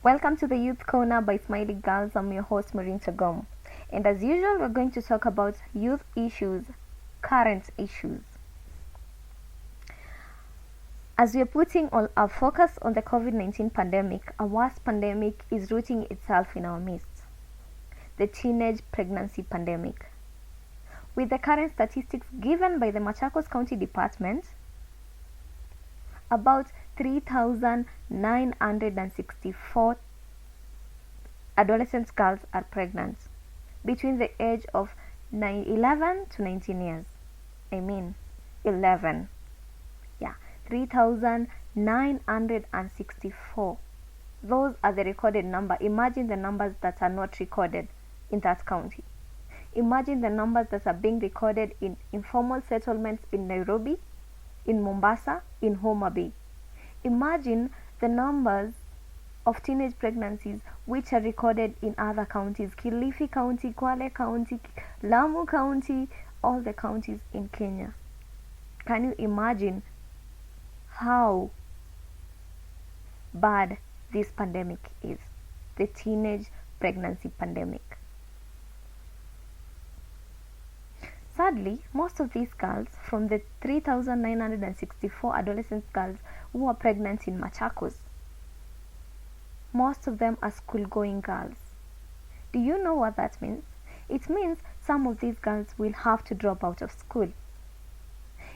Welcome to the Youth Corner by Smiley Girls. I'm your host, Maureen Tagom. And as usual, we're going to talk about youth issues, current issues. As we are putting all our focus on the COVID-19 pandemic, a worse pandemic is rooting itself in our midst. The teenage pregnancy pandemic. With the current statistics given by the Machakos County Department, about 3,964 adolescent girls are pregnant between the age of 11 to 19 years. 11. 3,964. Those are the recorded number. Imagine the numbers that are not recorded in that county. Imagine the numbers that are being recorded in informal settlements in Nairobi, in Mombasa, in Homa Bay. Imagine the numbers of teenage pregnancies which are recorded in other counties: Kilifi County, Kwale County, Lamu County, all the counties in Kenya. Can you imagine how bad this pandemic is? The teenage pregnancy pandemic. Sadly, most of these girls, from the 3,964 adolescent girls who are pregnant in Machakos, most of them are school-going girls. Do you know what that means? It means some of these girls will have to drop out of school.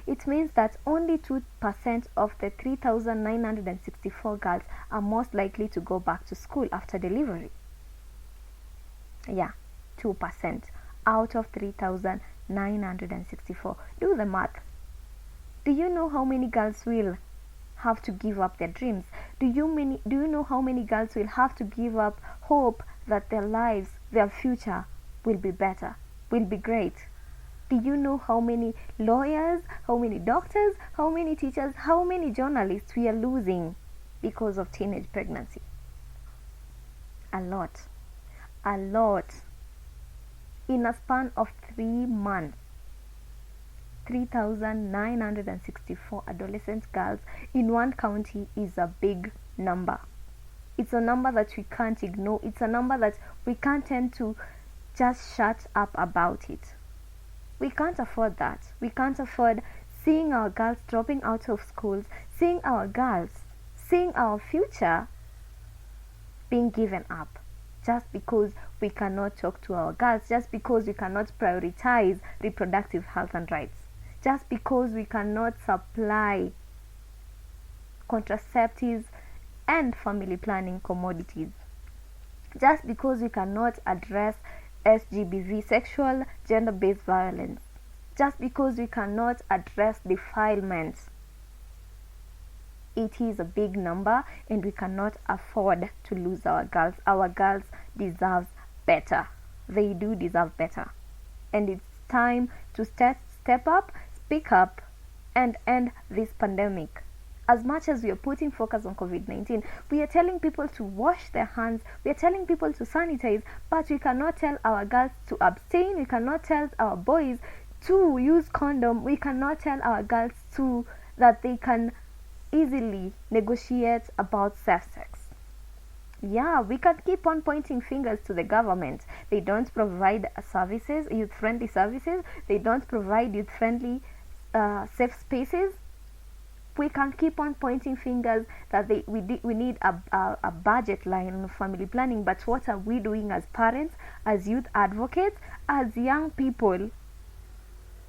It means that only 2% of the 3,964 girls are most likely to go back to school after delivery. 2% out of 3,964. Do the math. Do you know how many girls will have to give up their dreams? Do you know how many girls will have to give up hope that their lives, their future will be better, will be great? Do you know how many lawyers, how many doctors, how many teachers, how many journalists we are losing because of teenage pregnancy? A lot. In a span of 3 months, 3,964 adolescent girls in one county is a big number. It's a number that we can't ignore. It's a number that we can't tend to just shut up about it. We can't afford that. We can't afford seeing our girls dropping out of schools, seeing our future being given up, just because we cannot talk to our girls, just because we cannot prioritize reproductive health and rights, just because we cannot supply contraceptives and family planning commodities, just because we cannot address SGBV, sexual gender-based violence, just because we cannot address defilement. It is a big number and we cannot afford to lose our girls. Our girls deserve better. They do deserve better. And it's time to step up, speak up, and end this pandemic. As much as we are putting focus on COVID-19, we are telling people to wash their hands, we are telling people to sanitize, but we cannot tell our girls to abstain, we cannot tell our boys to use condom, we cannot tell our girls that they can easily negotiate about safe sex. We can keep on pointing fingers to the government. They don't provide services, youth-friendly services, they don't provide youth-friendly safe spaces. We can keep on pointing fingers that we need a budget line on family planning, but what are we doing as parents, as youth advocates, as young people?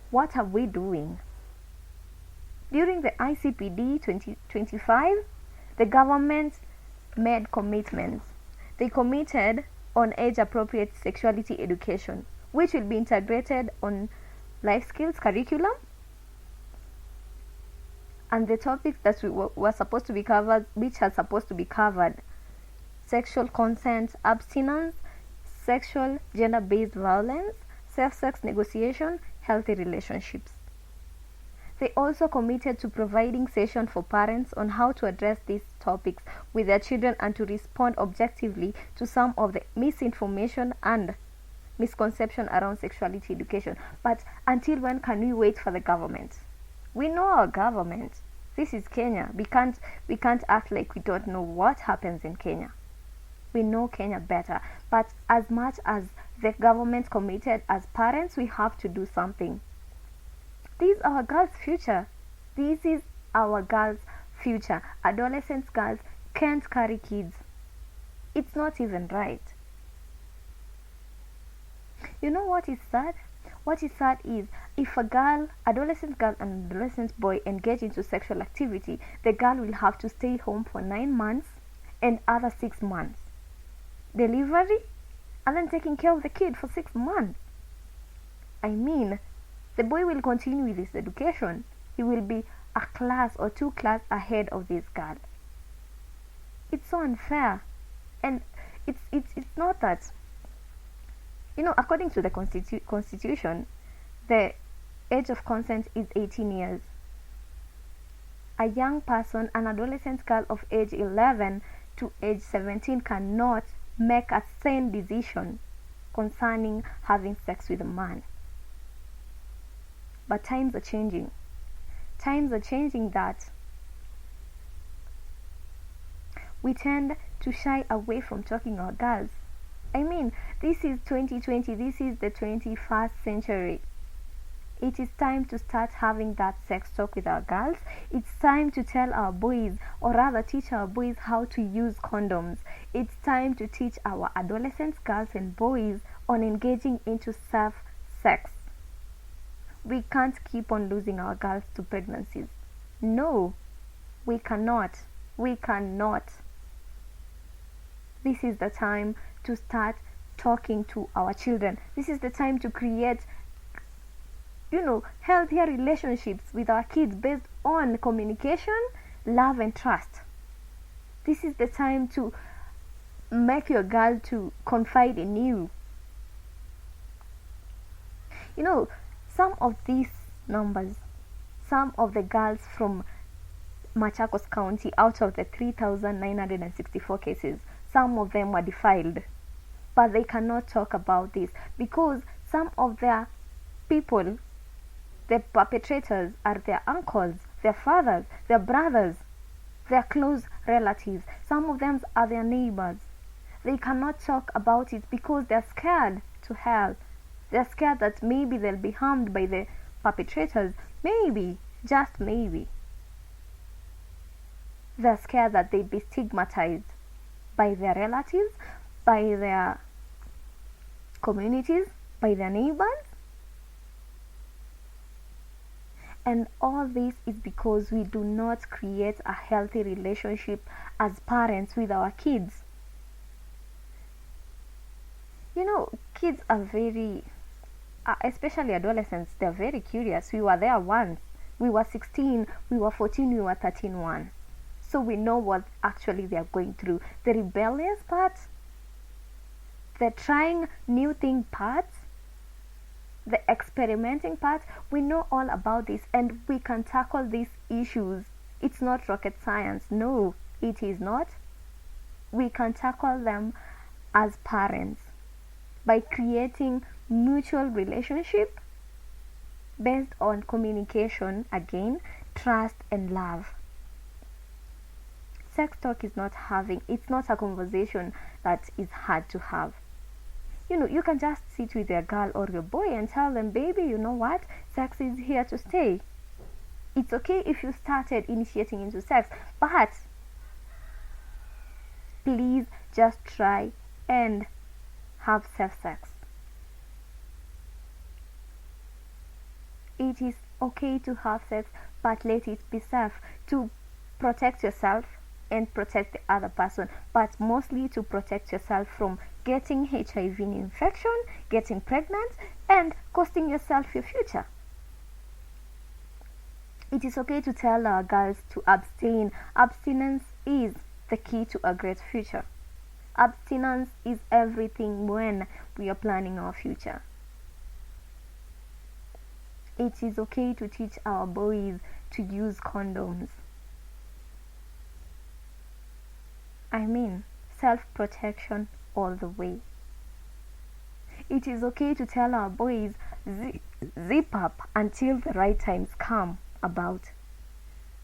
What are we doing? During the ICPD 2025, the government made commitments. They committed on age-appropriate sexuality education, which will be integrated on life skills curriculum. And the topics that were supposed to be covered, which are supposed to be covered: sexual consent, abstinence, sexual gender-based violence, safe-sex negotiation, healthy relationships. They also committed to providing sessions for parents on how to address these topics with their children and to respond objectively to some of the misinformation and misconception around sexuality education. But until when can we wait for the government? We know our government. This is Kenya. We can't act like we don't know what happens in Kenya. We know Kenya better. But as much as the government committed, as parents, we have to do something. This is our girls' future. This is our girls' future. Adolescent girls can't carry kids. It's not even right. You know what is sad? What is sad is if a girl, adolescent girl and adolescent boy engage into sexual activity, the girl will have to stay home for 9 months and other 6 months. Delivery and then taking care of the kid for 6 months. I mean, the boy will continue with his education. He will be a class or 2 class ahead of this girl. It's so unfair. And it's not that, according to the constitution, the age of consent is 18 years. A young person, an adolescent girl of age 11 to age 17 cannot make a sane decision concerning having sex with a man. But times are changing. Times are changing that we tend to shy away from talking our girls. I mean, this is 2020, this is the 21st century. It is time to start having that sex talk with our girls. It's time to tell our boys, or rather teach our boys how to use condoms. It's time to teach our adolescents, girls and boys on engaging into safe sex. We can't keep on losing our girls to pregnancies. No, we cannot. We cannot. This is the time to start talking to our children. This is the time to create, healthier relationships with our kids based on communication, love and trust. This is the time to make your girl to confide in you. Some of these numbers, some of the girls from Machakos County, out of the 3,964 cases, some of them were defiled, but they cannot talk about this because some of their people, the perpetrators, are their uncles, their fathers, their brothers, their close relatives. Some of them are their neighbors. They cannot talk about it because they're scared to hell. They're scared that maybe they'll be harmed by the perpetrators. Maybe, just maybe. They're scared that they'd be stigmatized by their relatives, by their communities, by their neighbors. And all this is because we do not create a healthy relationship as parents with our kids. Kids are very, especially adolescents, they're very curious. We were there once. We were 16, we were 14, we were 13 once. So we know what actually they are going through. The rebellious part, the trying new thing part, the experimenting part, we know all about this and we can tackle these issues. It's not rocket science. No, it is not. We can tackle them as parents by creating mutual relationship based on communication, again, trust and love. Sex talk is not it's not a conversation that is hard to have. You can just sit with your girl or your boy and tell them, baby, you know what? Sex is here to stay. It's okay if you started initiating into sex, but please just try and have safe sex. It is okay to have sex, but let it be safe to protect yourself and protect the other person, but mostly to protect yourself from getting HIV infection, getting pregnant, and costing yourself your future. It is okay to tell our girls to abstain. Abstinence is the key to a great future. Abstinence is everything when we are planning our future. It is okay to teach our boys to use condoms. I mean, self-protection all the way. It is okay to tell our boys, zip up until the right times come about.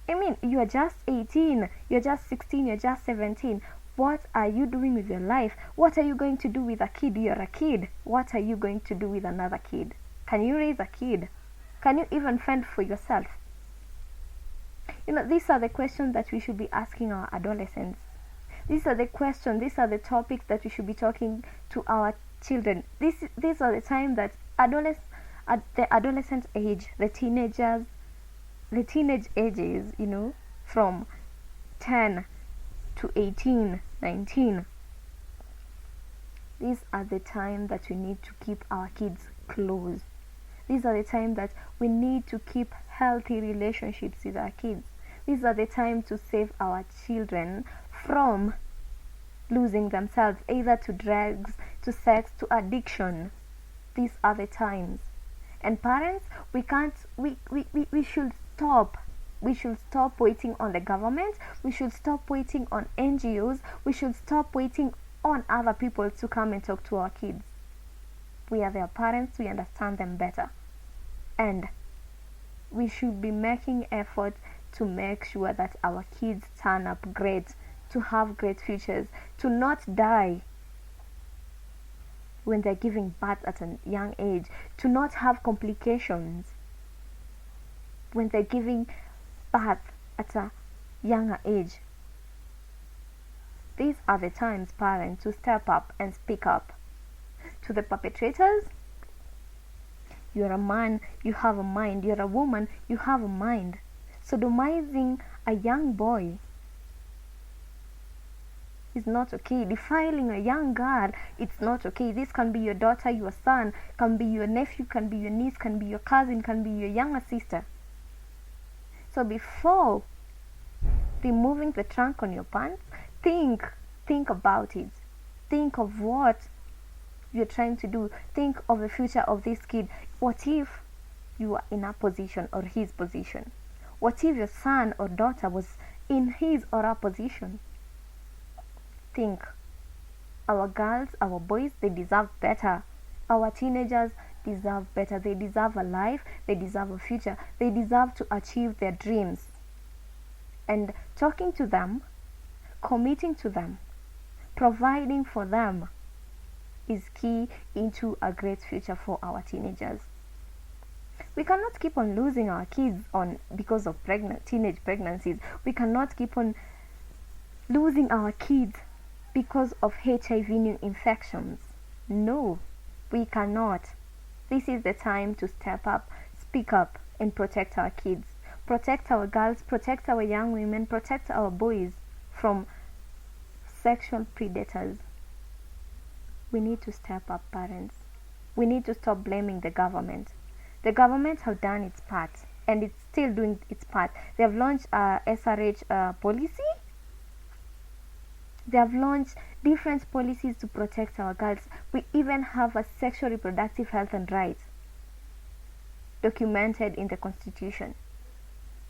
I mean, you are just 18, you're just 16, you're just 17. What are you doing with your life? What are you going to do with a kid? You're a kid. What are you going to do with another kid? Can you raise a kid? Can you even fend for yourself? These are the questions that we should be asking our adolescents. These are the questions, these are the topics that we should be talking to our children. These are the time that at the adolescent age, the teenage ages, from 10 to 18, 19. These are the time that we need to keep our kids close. These are the time that we need to keep healthy relationships with our kids. These are the time to save our children from losing themselves either to drugs, to sex, to addiction. These are the times. And parents, we should stop. We should stop waiting on the government. We should stop waiting on NGOs. We should stop waiting on other people to come and talk to our kids. We are their parents. We understand them better. And we should be making effort to make sure that our kids turn up great, to have great futures, to not die when they're giving birth at a young age, to not have complications when they're giving birth at a younger age. These are the times, parents, to step up and speak up. To the perpetrators, you're a man, you have a mind. You're a woman, you have a mind. Sodomizing a young boy is not okay. Defiling a young girl, it's not okay. This can be your daughter, your son, can be your nephew, can be your niece, can be your cousin, can be your younger sister. So before removing the trunk on your pants, think about it. Think of what you're trying to do. Think of the future of this kid. What if you are in a position or his position? What if your son or daughter was in his or her position? Think. Our girls, our boys, they deserve better. Our teenagers deserve better. They deserve a life. They deserve a future. They deserve to achieve their dreams. And talking to them, committing to them, providing for them is key into a great future for our teenagers. We cannot keep on losing our kids because of teenage pregnancies. We cannot keep on losing our kids because of HIV new infections. No, we cannot. This is the time to step up, speak up, and protect our kids. Protect our girls, protect our young women, protect our boys from sexual predators. We need to step up, parents. We need to stop blaming the government. The government have done its part, and it's still doing its part. They have launched a SRH policy. They have launched different policies to protect our girls. We even have a sexual reproductive health and rights documented in the Constitution.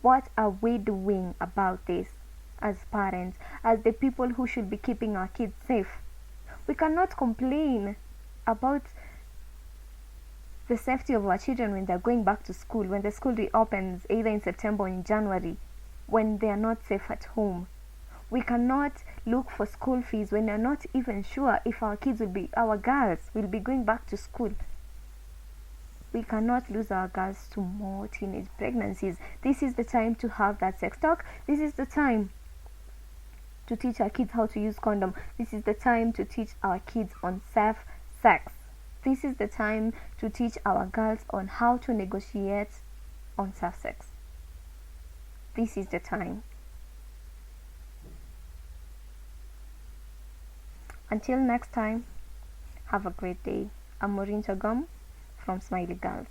What are we doing about this as parents, as the people who should be keeping our kids safe? We cannot complain about the safety of our children when they're going back to school, when the school reopens either in September or in January, when they are not safe at home. We cannot look for school fees when they're not even sure if our girls will be going back to school. We cannot lose our girls to more teenage pregnancies. This is the time to have that sex talk. This is the time to teach our kids how to use condom. This is the time to teach our kids on safe sex. This is the time to teach our girls on how to negotiate on safe sex. This is the time. Until next time, have a great day. I'm Maureen Chagam from Smiley Girls.